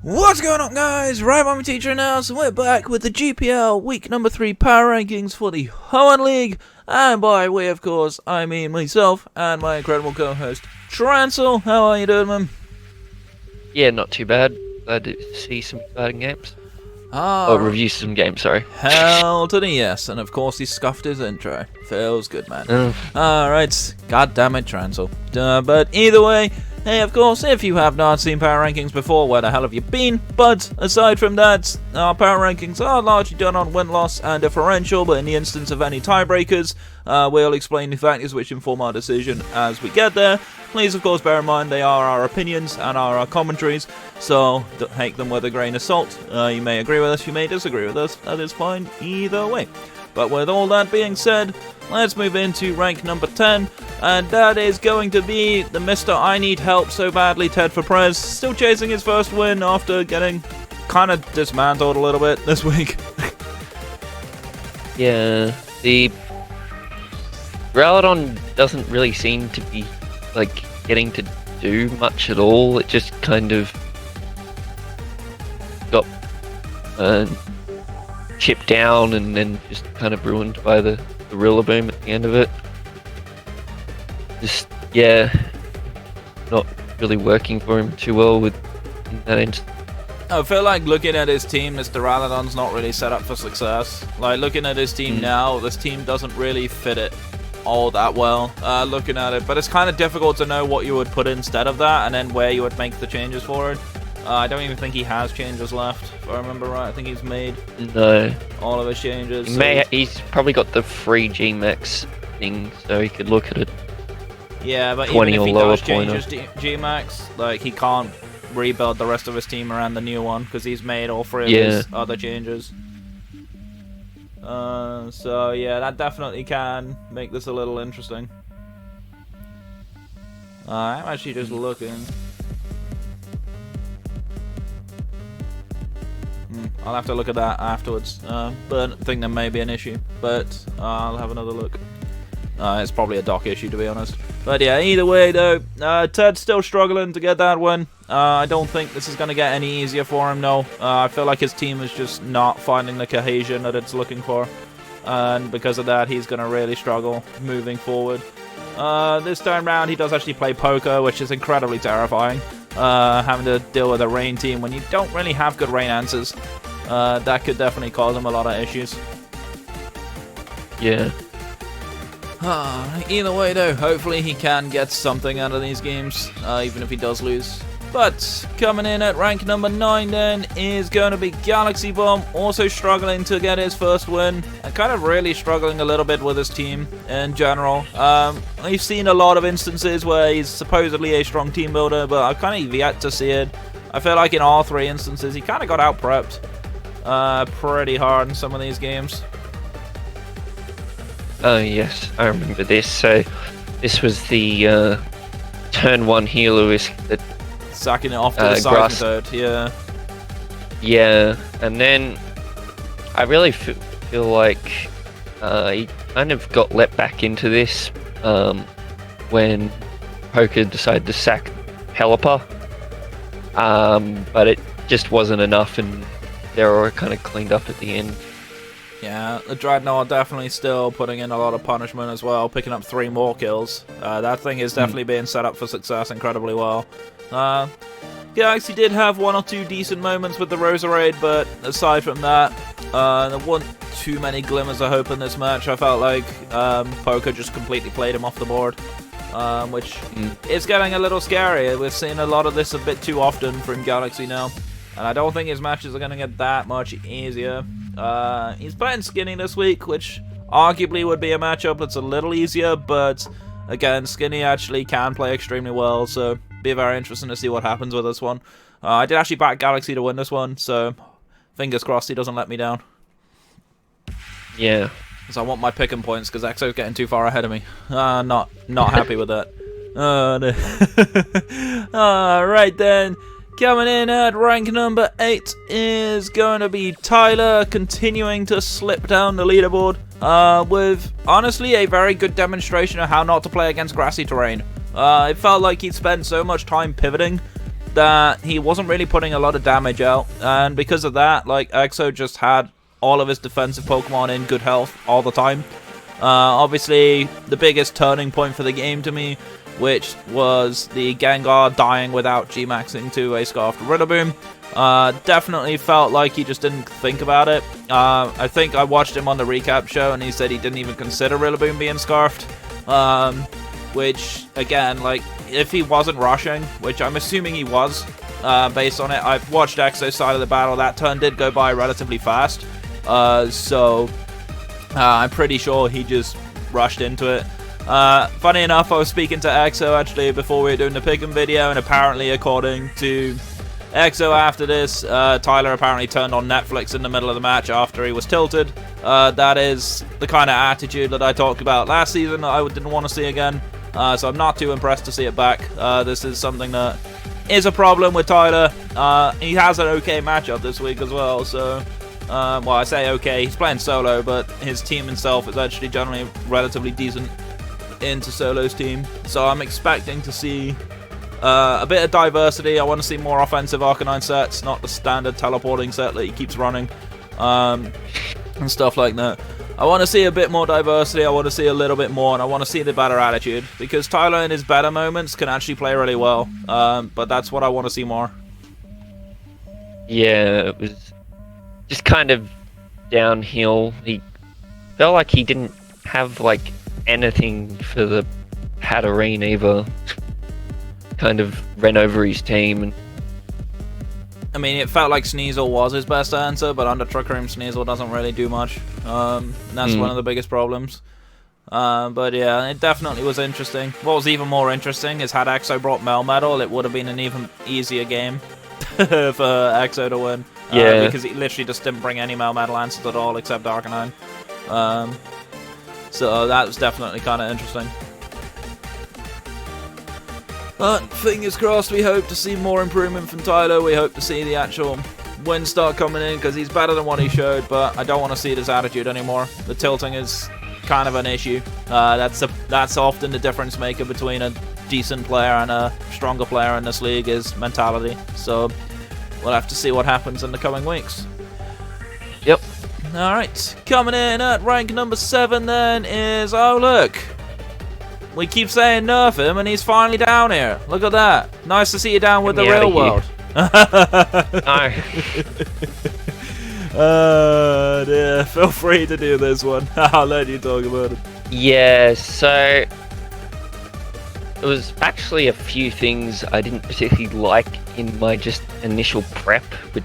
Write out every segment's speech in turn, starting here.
What's going on, guys? Right, I'm teacher now, so we're back with the GPL week number 3 power rankings for the Hoenn League. And by way, of course, I mean myself and my incredible co-host, Trancel. How are you doing, man? Yeah, not too bad. Glad to see some exciting games. Review some games, sorry. Hell to the yes, and of course he scuffed his intro. Feels good, man. Alright, god damn it, Trancel. But either way, hey, of course, if you have not seen power rankings before, where the hell have you been? But aside from that, our power rankings are largely done on win-loss and differential, but in the instance of any tiebreakers, we'll explain the factors which inform our decision as we get there. Please, of course, bear in mind they are our opinions and are our commentaries, so don't take them with a grain of salt. You may agree with us, you may disagree with us, that is fine either way. But with all that being said, let's move into rank number 10, and that is going to be the Mr. I Need Help So Badly Ted for Prez, still chasing his first win after getting kind of dismantled a little bit this week. Yeah, the Ralladon doesn't really seem to be, like, getting to do much at all. It just kind of got chipped down and then just kind of ruined by the Rillaboom at the end of it. Just, yeah, not really working for him too well with that end. I feel like looking at his team, Mr. Ralladon's not really set up for success. Like, looking at his team now, this team doesn't really fit it all that well, looking at it. But it's kind of difficult to know what you would put instead of that and then where you would make the changes for it. I don't even think he has changes left, if I remember right. I think he's made all of his changes. He's probably got the free G-Max thing, so he could look at it. Yeah, but even if he does change his G-Max, like, he can't rebuild the rest of his team around the new one, because he's made all three of his other changes. So yeah, that definitely can make this a little interesting. I'm actually just looking. I'll have to look at that afterwards, but I think there may be an issue, but I'll have another look. It's probably a dock issue, to be honest. But yeah, either way though, Ted's still struggling to get that win. I don't think this is going to get any easier for him, no. I feel like his team is just not finding the cohesion that it's looking for. And because of that, he's going to really struggle moving forward. This time round, he does actually play poker, which is incredibly terrifying. Having to deal with a rain team when you don't really have good rain answers. That could definitely cause him a lot of issues. Yeah. Either way though, hopefully he can get something out of these games, even if he does lose. But coming in at rank number 9 then is going to be Galaxy Bomb, also struggling to get his first win, and kind of really struggling a little bit with his team in general. We've seen a lot of instances where he's supposedly a strong team builder, but I've kind of yet to see it. I feel like in all 3 instances he kind of got out-prepped pretty hard in some of these games. Oh yes, I remember this. So this was the turn 1 Heloise that sacking it off to the side third, yeah. Yeah, and then I really feel like he kind of got let back into this when Poker decided to sack Pelipper, but it just wasn't enough, and they were kind of cleaned up at the end. Yeah, the Dreadnought definitely still putting in a lot of punishment as well, picking up 3 more kills. That thing is definitely being set up for success incredibly well. Galaxy did have 1 or 2 decent moments with the Roserade, but aside from that, there weren't too many glimmers of hope in this match. I felt like Poker just completely played him off the board, which is getting a little scary. We're seeing a lot of this a bit too often from Galaxy now, and I don't think his matches are going to get that much easier. He's playing Skinny this week, which arguably would be a matchup that's a little easier, but again, Skinny actually can play extremely well, so be very interesting to see what happens with this one. I did actually back Galaxy to win this one, so fingers crossed he doesn't let me down. Yeah. Because I want my picking points, because Exo's getting too far ahead of me. Not happy with that. Alright then. Coming in at rank number 8 is going to be Tyler, continuing to slip down the leaderboard with, honestly, a very good demonstration of how not to play against grassy terrain. It felt like he'd spent so much time pivoting that he wasn't really putting a lot of damage out, and because of that, like, Exo just had all of his defensive Pokemon in good health all the time. Obviously, the biggest turning point for the game to me, which was the Gengar dying without G-Maxing to a Scarfed Rillaboom. Definitely felt like he just didn't think about it. I think I watched him on the recap show, and he said he didn't even consider Rillaboom being Scarfed. Which, again, like, if he wasn't rushing, which I'm assuming he was, based on it. I've watched Exo's side of the battle. That turn did go by relatively fast. I'm pretty sure he just rushed into it. Funny enough, I was speaking to Exo actually before we were doing the pick'em video, and apparently, according to Exo after this, Tyler apparently turned on Netflix in the middle of the match after he was tilted. That is the kind of attitude that I talked about last season that I didn't want to see again. So I'm not too impressed to see it back. This is something that is a problem with Tyler. He has an okay matchup this week as well, so... well, I say okay, he's playing solo, but his team himself is actually generally relatively decent into Solo's team. So I'm expecting to see a bit of diversity. I want to see more offensive Arcanine sets, not the standard teleporting set that he keeps running, and stuff like that. I want to see a bit more diversity, I want to see a little bit more, and I want to see the better attitude, because Tyler in his better moments can actually play really well, but that's what I want to see more. Yeah, it was just kind of downhill. He felt like he didn't have, like, anything for the Hatterene either. Kind of ran over his team. And I mean, it felt like Sneasel was his best answer, but under Trick Room, Sneasel doesn't really do much. That's one of the biggest problems. But yeah, it definitely was interesting. What was even more interesting is had Exo brought Melmetal, it would have been an even easier game for Exo to win. Yeah. Because he literally just didn't bring any Melmetal answers at all except Arcanine. So that was definitely kind of interesting. But fingers crossed, we hope to see more improvement from Tyler. We hope to see the actual wins start coming in, because he's better than what he showed, but I don't want to see this attitude anymore. The tilting is kind of an issue. That's often the difference maker between a decent player and a stronger player in this league, is mentality. So we'll have to see what happens in the coming weeks. Yep. Alright, coming in at rank number 7 then is, oh look, we keep saying nerf him and he's finally down here. Look at that. Nice to see you down with the real world. No. Dear. Feel free to do this one. I'll let you talk about it. Yeah, so there was actually a few things I didn't particularly like in my just initial prep, which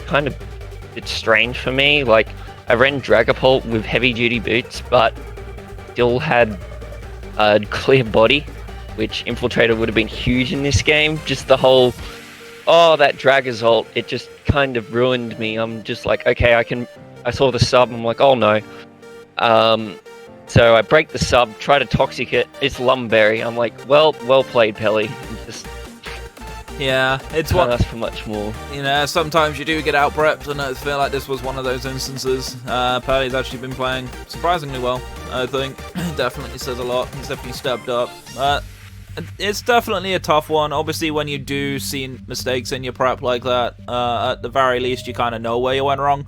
kind of a bit strange for me. Like, I ran Dragapult with heavy duty boots, but still had a clear body, which Infiltrator would have been huge in this game. Just the whole, that Dragazult, it just kind of ruined me. I'm just like, okay, I saw the sub, I'm like, oh no. So I break the sub, try to Toxic it, it's Lumberry. I'm like, well played, Pelly. Just yeah, it's can't what ask for much more. You know, sometimes you do get out prepped, and I feel like this was one of those instances. Pelly's actually been playing surprisingly well, I think. Definitely says a lot. He's definitely stepped up. It's definitely a tough one. Obviously, when you do see mistakes in your prep like that, at the very least, you kind of know where you went wrong.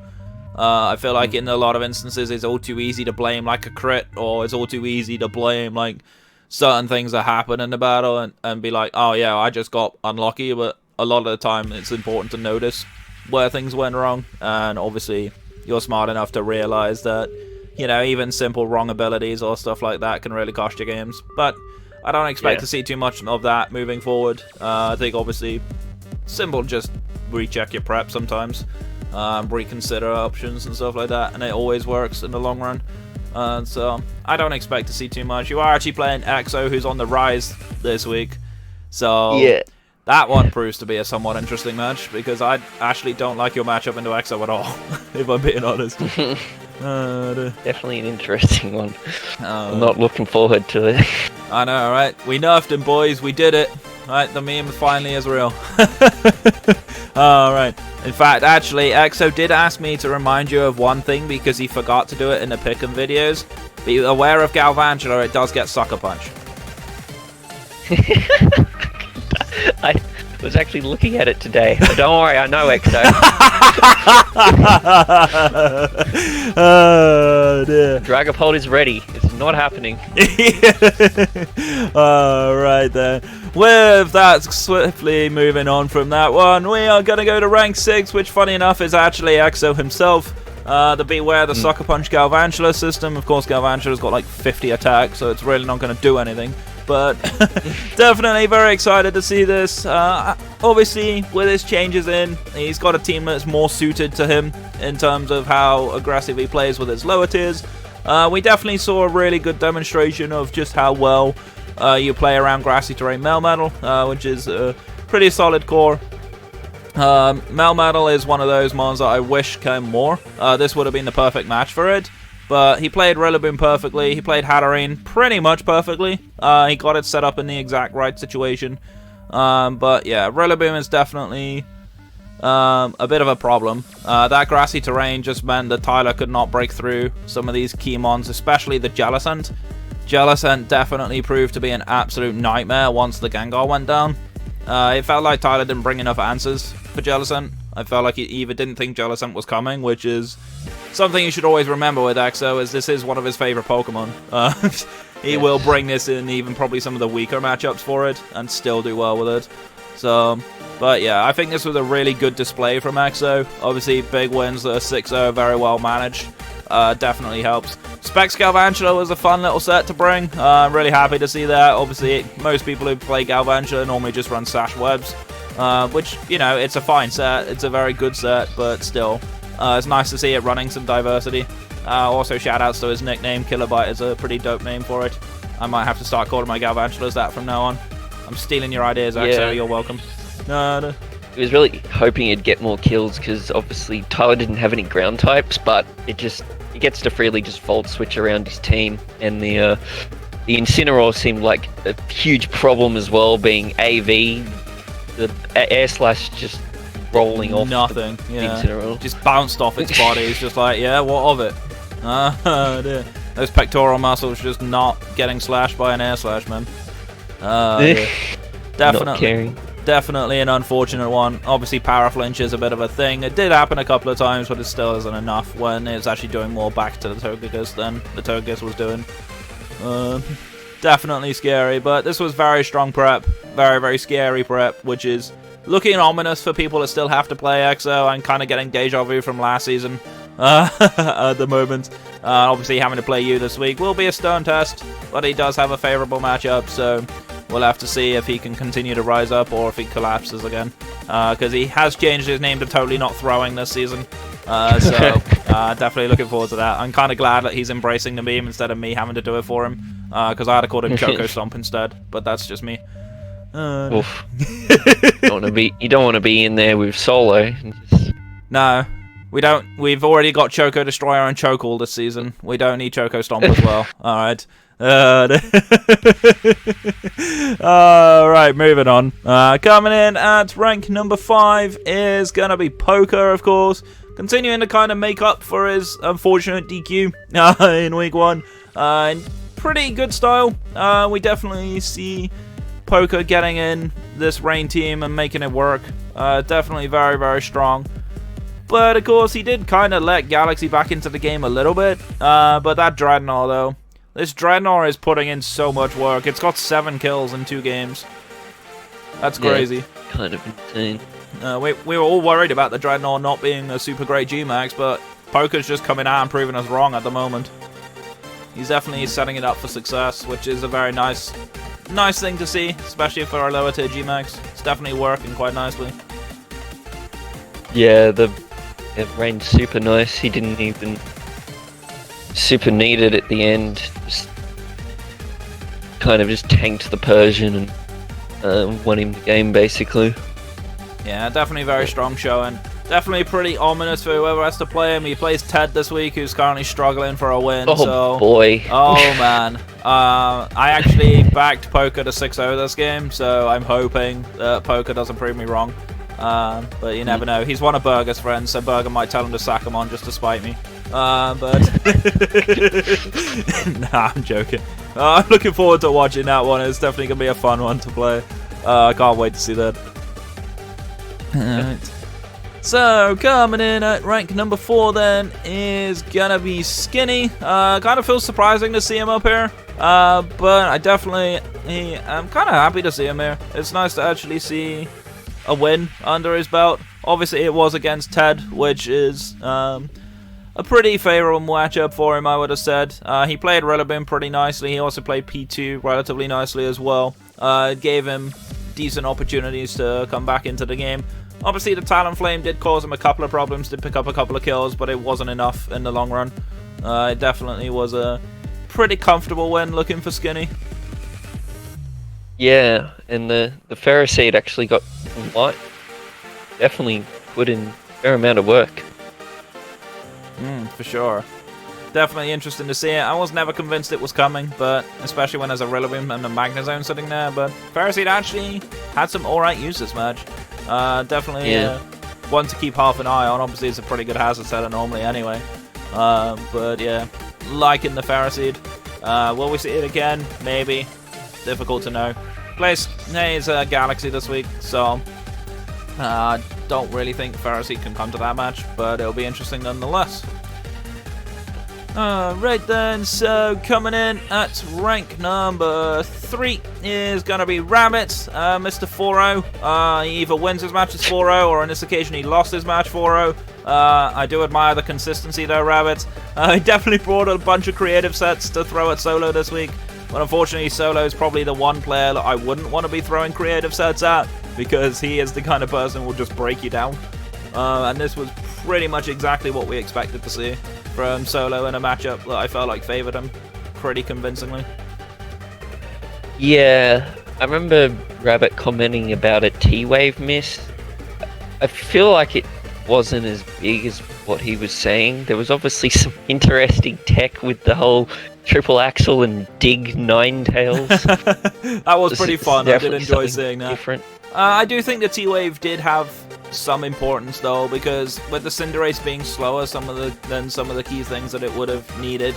I feel like in a lot of instances, it's all too easy to blame like a crit, or it's all too easy to blame like certain things that happen in the battle and be like, oh yeah, I just got unlucky. But a lot of the time, it's important to notice where things went wrong, and obviously, you're smart enough to realize that, you know, even simple wrong abilities or stuff like that can really cost you games. But I don't expect to see too much of that moving forward. I think obviously, simple, just recheck your prep sometimes. Reconsider options and stuff like that, and it always works in the long run. So I don't expect to see too much. You are actually playing Exo, who's on the rise this week, so yeah, that one proves to be a somewhat interesting match, because I actually don't like your matchup into Exo at all, if I'm being honest. Definitely an interesting one. I'm not looking forward to it. I know, right? We nerfed him, boys. We did it. Right, the meme finally is real. Alright. In fact, actually, Exo did ask me to remind you of one thing, because he forgot to do it in the pick'em videos. Be aware of Galvantula, it does get Sucker Punch. was actually looking at it today. Don't worry, I know Exo. Oh dear. Dragapult is ready. It's not happening. Alright then. With that, swiftly moving on from that one, we are going to go to rank 6, which funny enough is actually Exo himself. The Beware the Sucker Punch Galvantula system. Of course, Galvantula's got like 50 attacks, so it's really not going to do anything. But definitely very excited to see this. Obviously, with his changes in, he's got a team that's more suited to him in terms of how aggressive he plays with his lower tiers. We definitely saw a really good demonstration of just how well you play around grassy terrain Melmetal, which is a pretty solid core. Melmetal is one of those mons that I wish came more. This would have been the perfect match for it. But he played Rillaboom perfectly. He played Hatterene pretty much perfectly. He got it set up in the exact right situation. But yeah, Rillaboom is definitely a bit of a problem. That grassy terrain just meant that Tyler could not break through some of these key mons, especially the Jellicent. Jellicent definitely proved to be an absolute nightmare once the Gengar went down. It felt like Tyler didn't bring enough answers for Jellicent. I felt like he either didn't think Jellicent was coming, which is something you should always remember with Exo, as this is one of his favorite Pokemon. He will bring this in even probably some of the weaker matchups for it, and still do well with it. So, but yeah, I think this was a really good display from Exo. Obviously, big wins that are 6-0, very well managed. Definitely helps. Specs Galvantula was a fun little set to bring. I'm really happy to see that. Obviously, most people who play Galvantula normally just run Sash Webs, which, you know, it's a fine set. It's a very good set, but still, it's nice to see it running some diversity. Also, shoutouts to his nickname. Kilobyte is a pretty dope name for it. I might have to start calling my Galvantulas that from now on. I'm stealing your ideas, Exo. Yeah. You're welcome. No. He was really hoping he'd get more kills because obviously Tyler didn't have any ground types, but he gets to freely just Volt Switch around his team, and the Incineroar seemed like a huge problem as well, being AV, the Air Slash just rolling off nothing. the Yeah, Incineroar. just bounced off its body. It's just like, yeah, what of it? Dear. Those pectoral muscles just not getting slashed by an Air Slash, man. Dear. Not caring. Definitely an unfortunate one. Obviously, power flinch is a bit of a thing. It did happen a couple of times, but it still isn't enough when it's actually doing more back to the Togekiss than the Togekiss was doing. Definitely scary, but this was very strong prep. Very, very scary prep, which is looking ominous for people that still have to play Exo. I'm kind of getting deja vu from last season at the moment. Obviously, having to play you this week will be a stern test, but he does have a favorable matchup, so we'll have to see if he can continue to rise up or if he collapses again. Because he has changed his name to Totally Not Throwing this season. So definitely looking forward to that. I'm kind of glad that he's embracing the meme instead of me having to do it for him. Because I had to call him Choco Stomp instead. But that's just me. Oof. You don't want to be in there with Solo. No. We don't. We've already got Choco Destroyer and Chokeall this season. We don't need Choco Stomp as well. Alright. Alright, moving on. Coming in at rank number 5 is going to be Poker, of course. Continuing to kind of make up for his unfortunate DQ in week 1. In pretty good style. We definitely see Poker getting in this rain team and making it work. Definitely very, very strong. But of course, he did kind of let Galaxy back into the game a little bit. But that Dreadnought, though. This Dreadnought is putting in so much work. It's got 7 kills in 2 games. That's crazy. Yeah, kind of insane. We were all worried about the Dreadnought not being a super great G-Max, but Poker's just coming out and proving us wrong at the moment. He's definitely setting it up for success, which is a very nice thing to see, especially for our lower tier G-Max. It's definitely working quite nicely. Yeah, it rained super nice. He didn't even super need it at the end. Just kind of just tanked the Persian and won him the game, basically. Yeah, definitely very strong showing. Definitely pretty ominous for whoever has to play him. He plays Ted this week, who's currently struggling for a win. Oh, boy. Oh, man. I actually backed Poker to 6-0 this game, so I'm hoping that Poker doesn't prove me wrong. But you never know. He's one of Burger's friends, so Burger might tell him to sack him on just to spite me. But nah, I'm joking. I'm looking forward to watching that one. It's definitely gonna be a fun one to play. I can't wait to see that. Alright. So, coming in at rank number 4 then is gonna be Skinny. Kind of feels surprising to see him up here. But I definitely am kind of happy to see him here. It's nice to actually see a win under his belt. Obviously it was against Ted, which is a pretty favourable matchup for him, I would have said. He played Rillaboom pretty nicely. He also played P2 relatively nicely as well. It gave him decent opportunities to come back into the game. Obviously the Talonflame did cause him a couple of problems, did pick up a couple of kills, but it wasn't enough in the long run. It definitely was a pretty comfortable win looking for Skinny. Yeah, and the Ferroseed actually got some light. Definitely put in a fair amount of work. For sure. Definitely interesting to see it. I was never convinced it was coming, but especially when there's a Rillaboom and a Magnezone sitting there. But Ferroseed actually had some alright use this match. Definitely one to keep half an eye on. Obviously, it's a pretty good hazard setter normally anyway. But yeah, liking the Ferroseed. Will we see it again? Maybe. Difficult to know. Plays Galaxy this week, so don't really think Ferroseed can come to that match, but it'll be interesting nonetheless. Right then, so coming in at rank number 3 is going to be Rabbit, Mr. 4-0. He either wins his matches 4-0 or on this occasion he lost his match 4-0. I do admire the consistency though, Rabbit. He definitely brought a bunch of creative sets to throw at Solo this week, but unfortunately Solo is probably the one player that I wouldn't want to be throwing creative sets at, because he is the kind of person who will just break you down. And this was pretty much exactly what we expected to see from Solo in a matchup that I felt like favoured him pretty convincingly. Yeah, I remember Rabbit commenting about a T-Wave miss. I feel like it wasn't as big as what he was saying. There was obviously some interesting tech with the whole triple axle and dig Ninetales. That was pretty fun. I did enjoy seeing that. Different. I do think the T-Wave did have some importance though, because with the Cinderace being slower than some of the key things that it would have needed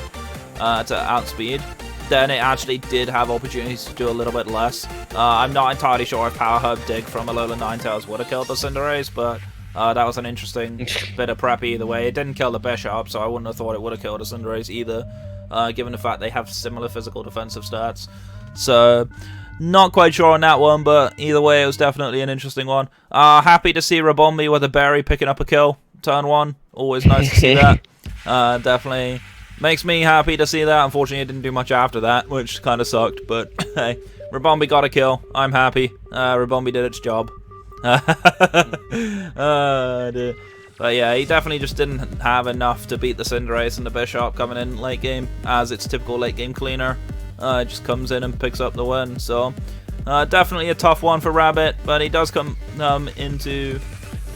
to outspeed, then it actually did have opportunities to do a little bit less. I'm not entirely sure if Power Herb Dig from Alola Ninetales would have killed the Cinderace, but that was an interesting bit of prep either way. It didn't kill the Bishop, so I wouldn't have thought it would have killed the Cinderace either, given the fact they have similar physical defensive stats. So not quite sure on that one, but either way, it was definitely an interesting one. Happy to see Rabombi with a berry picking up a kill, turn 1. Always nice to see that. Definitely makes me happy to see that. Unfortunately, it didn't do much after that, which kind of sucked, but hey, Rabombi got a kill. I'm happy. Rabombi did its job. But yeah, he definitely just didn't have enough to beat the Cinderace and the Bishop coming in late game, as its typical late game cleaner. It just comes in and picks up the win. So definitely a tough one for Rabbit, but he does come into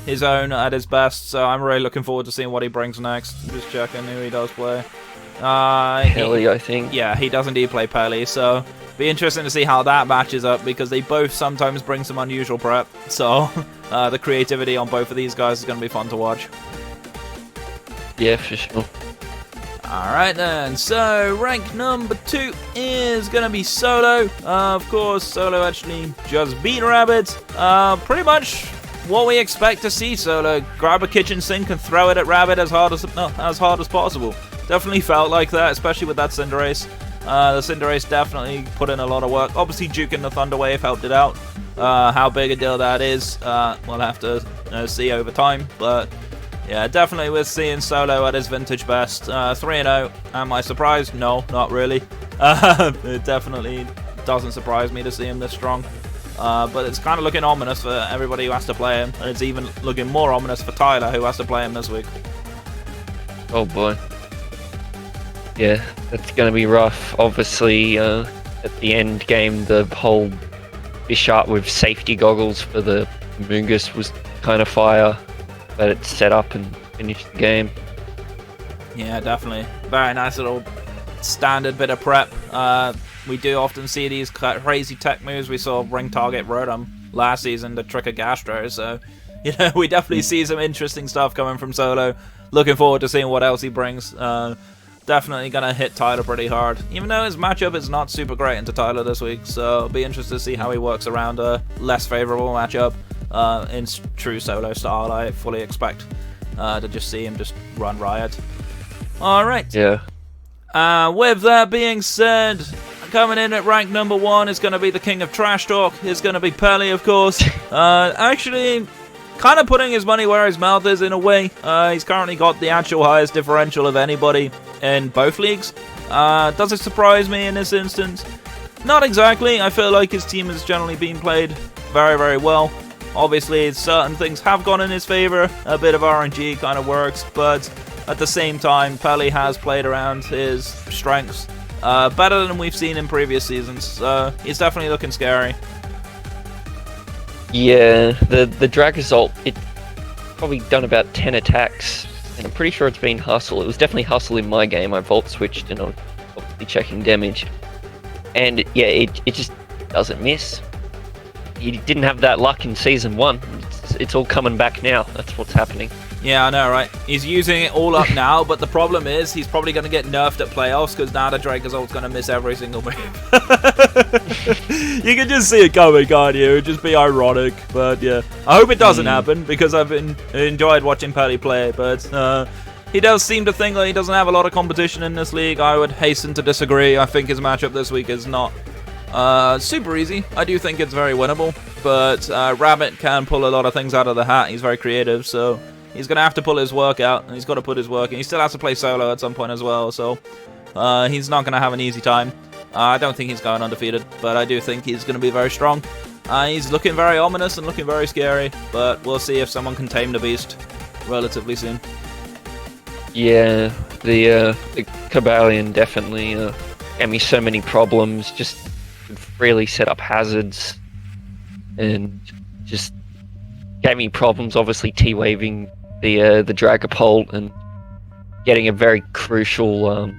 his own at his best. So I'm really looking forward to seeing what he brings next. Just checking who he does play. Pelly, I think. Yeah, he does indeed play Pelly. So be interesting to see how that matches up, because they both sometimes bring some unusual prep. So the creativity on both of these guys is going to be fun to watch. Yeah, for sure. Alright then, so rank number 2 is going to be Solo. Of course, Solo actually just beat Rabbit. Pretty much what we expect to see Solo. Grab a kitchen sink and throw it at Rabbit as hard as possible. Definitely felt like that, especially with that Cinderace. The Cinderace definitely put in a lot of work. Obviously, juking the Thunder Wave helped it out. How big a deal that is, we'll have to see over time, but yeah, definitely we're seeing Solo at his vintage best. 3-0. Am I surprised? No, not really. It definitely doesn't surprise me to see him this strong. But it's kind of looking ominous for everybody who has to play him. And it's even looking more ominous for Tyler, who has to play him this week. Oh boy. Yeah, that's going to be rough. Obviously, at the end game, the whole Bisharp with safety goggles for the Mungus was kind of fire. Let it set up and finish the game. Yeah, definitely. Very nice little standard bit of prep. We do often see these crazy tech moves. We saw Ring Target Rotom last season to trick a Gastro, so you know, we definitely see some interesting stuff coming from Solo. Looking forward to seeing what else he brings. Definitely gonna hit Tyler pretty hard, even though his matchup is not super great into Tyler this week, so it'll be interesting to see how he works around a less favorable matchup. in true solo style. I fully expect to just see him just run riot. Alright. Yeah. With that being said, coming in at rank number 1 is going to be the king of trash talk. It's going to be Pelly, of course. Actually, kind of putting his money where his mouth is in a way. He's currently got the actual highest differential of anybody in both leagues. Does it surprise me in this instance? Not exactly. I feel like his team has generally been played very, very well. Obviously, certain things have gone in his favor. A bit of RNG kind of works, but at the same time, Pelly has played around his strengths better than we've seen in previous seasons. So he's definitely looking scary. Yeah, the drag result, it probably done about 10 attacks, and I'm pretty sure it's been hustle. It was definitely hustle in my game. I vault switched and I'm obviously checking damage. And yeah, it just doesn't miss. He didn't have that luck in Season 1. It's all coming back now. That's what's happening. Yeah, I know, right? He's using it all up now, but the problem is he's probably going to get nerfed at playoffs because now the Drake Result's going to miss every single move. You can just see it coming, can't you? It'd just be ironic, but yeah. I hope it doesn't happen because I've enjoyed watching Pelly play, but he does seem to think that he doesn't have a lot of competition in this league. I would hasten to disagree. I think his matchup this week is not super easy. I do think it's very winnable, but Rabbit can pull a lot of things out of the hat. He's very creative, so he's going to have to pull his work out, and he's got to put his work in. He still has to play solo at some point as well, so he's not going to have an easy time. I don't think he's going undefeated, but I do think he's going to be very strong. He's looking very ominous and looking very scary, but we'll see if someone can tame the beast relatively soon. Yeah, the Cabalion definitely gave me so many problems. Just could freely set up hazards, and just gave me problems. Obviously, T-waving the Dragapult and getting a very crucial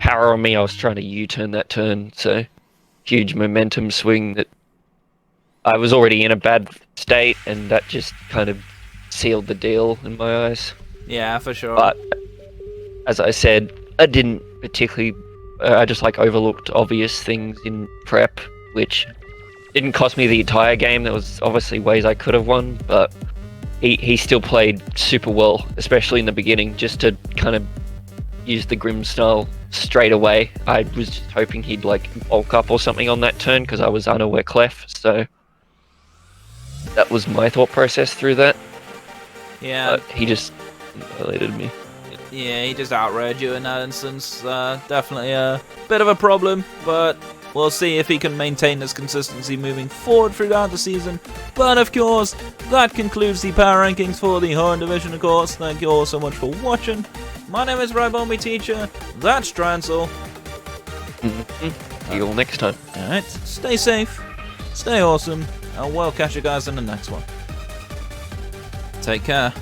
power on me. I was trying to U-turn that turn, so huge momentum swing that I was already in a bad state, and that just kind of sealed the deal in my eyes. Yeah, for sure. But as I said, I didn't particularly. I just overlooked obvious things in prep, which didn't cost me the entire game. There was obviously ways I could have won, but he still played super well, especially in the beginning, just to kind of use the Grim style straight away. I was just hoping he'd bulk up or something on that turn because I was unaware clef, so that was my thought process through that. Yeah. But he just annihilated me. Yeah, he just outraged you in that instance. Definitely a bit of a problem, but we'll see if he can maintain this consistency moving forward throughout the season. But of course, that concludes the power rankings for the Hoenn division, of course. Thank you all so much for watching. My name is Ribomi Teacher. That's Trancel. See you all next time. Alright, stay safe, stay awesome, and we'll catch you guys in the next one. Take care.